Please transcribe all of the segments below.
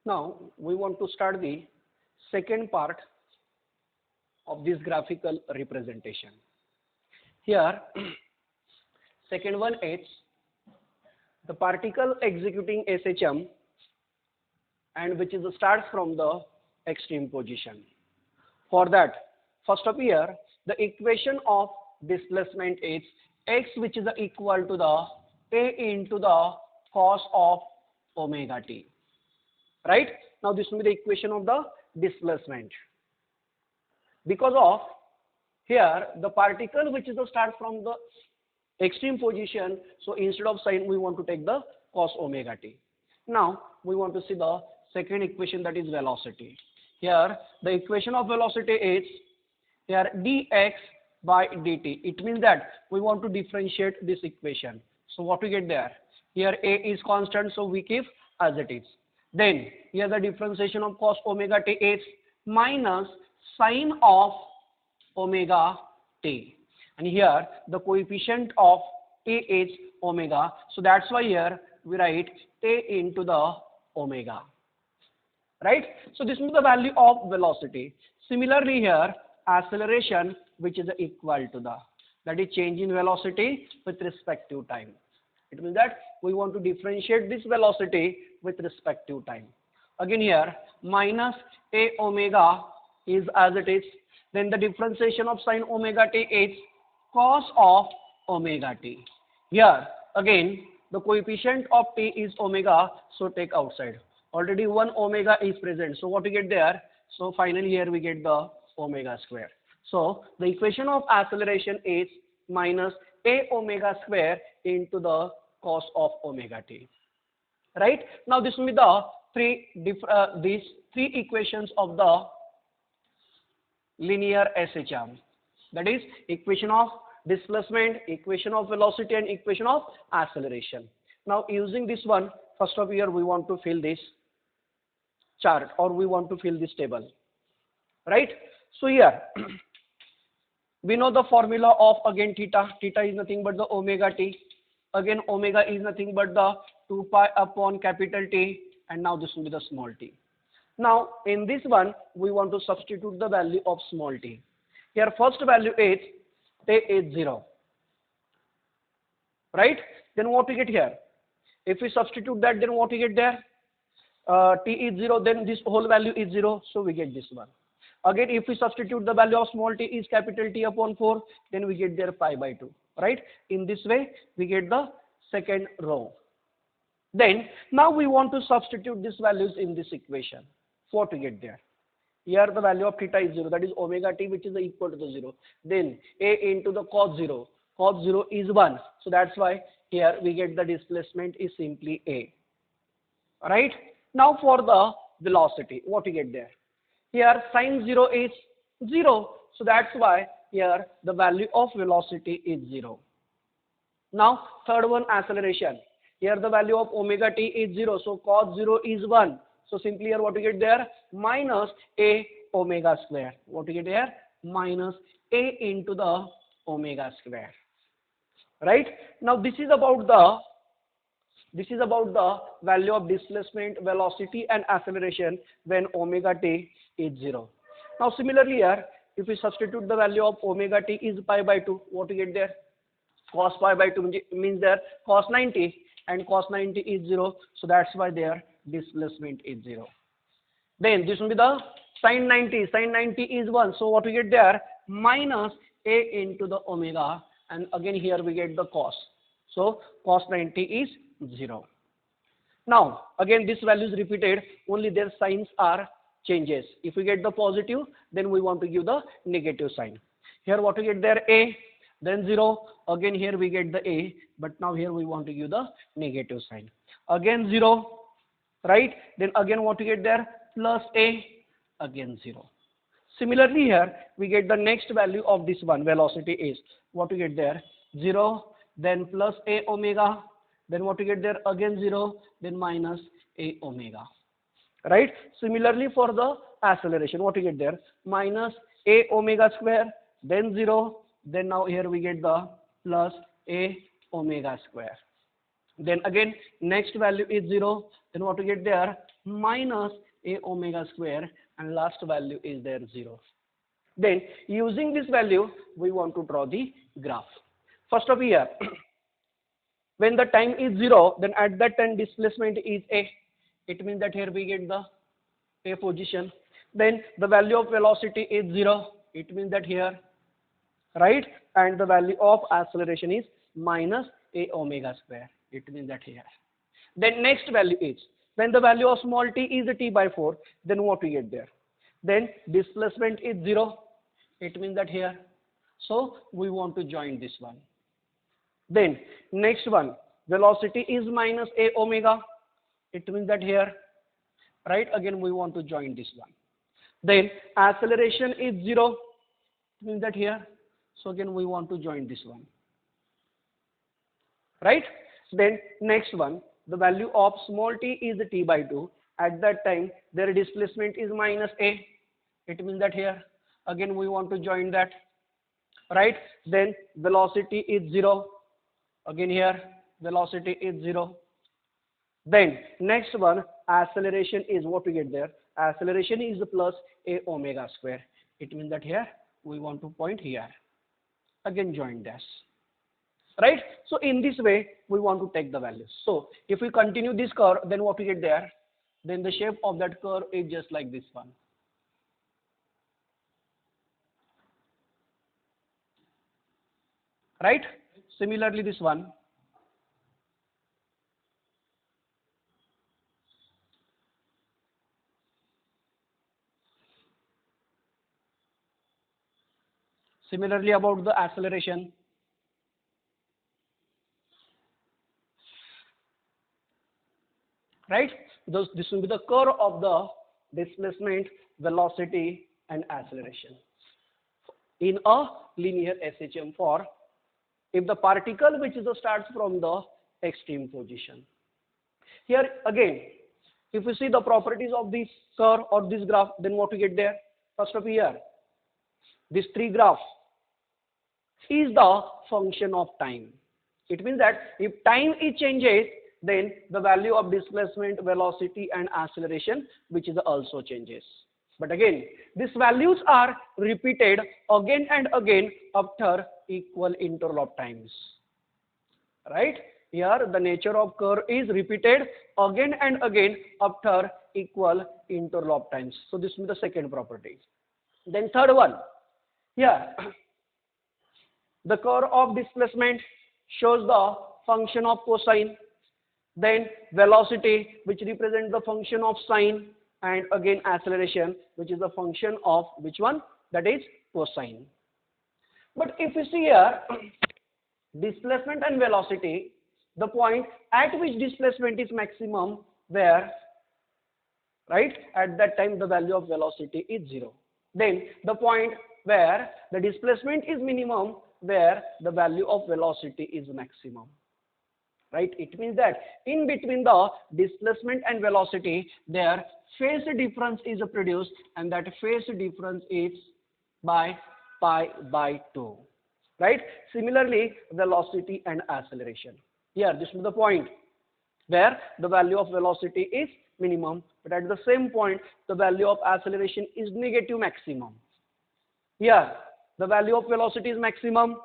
Now we want to start the second part of this graphical representation. Here, second one is the particle executing SHM and which is starts from the extreme position. For that, first up here, the equation of displacement is x, which is equal to the a into the cos of omega t. Right? Now this will be the equation of the displacement. Because of here the particle which is the start from the extreme position, so instead of sin we want to take the cos omega t. Now we want to see the second equation, that is velocity. Here the equation of velocity is here dx by dt. It means that we want to differentiate this equation. So what we get there? Here a is constant, so we keep as it is. Then here the differentiation of cos omega t is minus sine of omega t, and here the coefficient of a is omega, so that's why here we write a into the omega. Right? So this is the value of velocity. Similarly here acceleration, which is equal to the, that is change in velocity with respect to time. It means that we want to differentiate this velocity with respect to time. Again here minus a omega is as it is, then the differentiation of sine omega t is cos of omega t. Here again the coefficient of t is omega, so take outside. Already one omega is present, so what we get there? So finally here we get the omega square. So the equation of acceleration is minus a omega square into the cos of omega t. Right? Now this will be the these three equations of the linear SHM. That is equation of displacement, equation of velocity, and equation of acceleration. Now using this one, first of here we want to fill this chart, or we want to fill this table. Right? So here we know the formula of again theta. Theta is nothing but the omega t. Again omega is nothing but the 2 pi upon capital T, and now this will be the small t. Now in this one we want to substitute the value of small t. Here first value is t is 0. Right? Then what we get here? If we substitute that, then what we get there? T is 0, then this whole value is 0, so we get this one. Again if we substitute the value of small t is capital T upon 4, then we get there pi by 2. Right? In this way we get the second row. Then now we want to substitute these values in this equation. What we get there? Here the value of theta is 0, that is omega t, which is equal to the 0. Then a into the cos 0. Cos 0 is 1, so that's why here we get the displacement is simply a. Right? Now for the velocity, what we get there? Here sine 0 is 0, so that's why here the value of velocity is 0. Now third one, acceleration. Here the value of omega t is 0, so cos 0 is 1. So simply here what we get there? Minus a omega square. What we get here? Minus a into the omega square. Right? Now this is about the value of displacement, velocity, and acceleration when omega t is 0. Now similarly here, if we substitute the value of omega t is pi by 2, what we get there? Cos pi by 2 means there cos 90, and cos 90 is 0, so that's why their displacement is 0. Then this will be the sin 90. Sin 90 is 1, so what we get there? Minus a into the omega, and again here we get the cos. So cos 90 is 0. Now again this value is repeated, only their signs are changes. If we get the positive, then we want to give the negative sign. Here what we get there? A, then 0. Again here we get the a, but now here we want to give the negative sign. Again 0. Right? Then again what we get there? Plus a, again 0. Similarly here we get the next value of this one, velocity is, what we get there? 0, then plus a omega, then what we get there? Again 0, then minus a omega. Right? Similarly for the acceleration, what we get there? Minus a omega square, then 0, then now here we get the plus a omega square. Then again, next value is 0. Then what we get there? Minus a omega square, and last value is there 0. Then using this value, we want to draw the graph. First of here, when the time is 0, then at that time displacement is a. It means that here we get the a position. Then the value of velocity is 0. It means that here, right? And the value of acceleration is minus a omega square. It means that here. Then next value is, when the value of small t is t by 4, then what we get there? Then displacement is 0. It means that here. So we want to join this one. Then next one, velocity is minus a omega. It means that here, right? Again, we want to join this one. Then acceleration is 0. It means that here. So again, we want to join this one. Right? Then next one, the value of small t is t by 2. At that time, their displacement is minus a. It means that here. Again, we want to join that. Right? Then velocity is 0. Again here, velocity is 0. Then next one, acceleration is what we get there. Acceleration is plus a omega square. It means that here, we want to point here. Again, join dash. Right? So in this way, we want to take the values. So if we continue this curve, then what we get there? Then the shape of that curve is just like this one. Right? Similarly, this one. Similarly, about the acceleration. Right? This will be the curve of the displacement, velocity, and acceleration in a linear SHM for if the particle which is starts from the extreme position. Here again, if we see the properties of this curve or this graph, then what we get there? First of here, this three graph is the function of time. It means that if time it changes, then the value of displacement, velocity, and acceleration, which is also changes. But again, these values are repeated again and again after equal interval of times. Right? Here, the nature of curve is repeated again and again after equal interval of times. So this is the second property. Then third one, here, the curve of displacement shows the function of cosine. Then velocity, which represents the function of sine, and again acceleration, which is the function of which one? That is cosine. But if you see here, displacement and velocity, the point at which displacement is maximum, where, right, at that time the value of velocity is 0. Then the point where the displacement is minimum, where the value of velocity is maximum. Right? It means that in between the displacement and velocity, their phase difference is produced, and that phase difference is by pi by 2. Right? Similarly, velocity and acceleration. Here, this is the point where the value of velocity is minimum, but at the same point, the value of acceleration is negative maximum. Here, the value of velocity is maximum,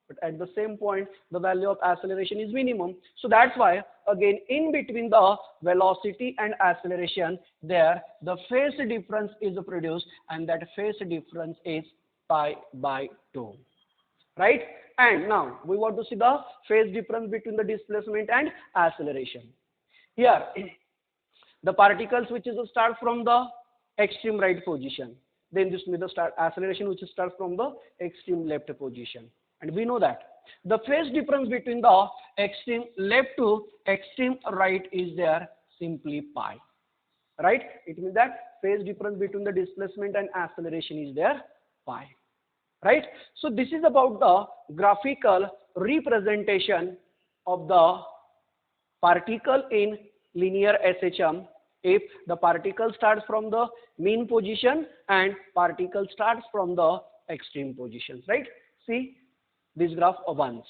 but at the same point, the value of acceleration is minimum. So that's why, again, in between the velocity and acceleration, there the phase difference is produced, and that phase difference is pi by 2. Right? And now we want to see the phase difference between the displacement and acceleration. Here, the particles which is start from the extreme right position. Then this will be the acceleration which starts from the extreme left position. And we know that the phase difference between the extreme left to extreme right is there simply pi. Right? It means that phase difference between the displacement and acceleration is there pi. Right? So this is about the graphical representation of the particle in linear SHM. If the particle starts from the mean position and particle starts from the extreme positions. Right? See this graph once.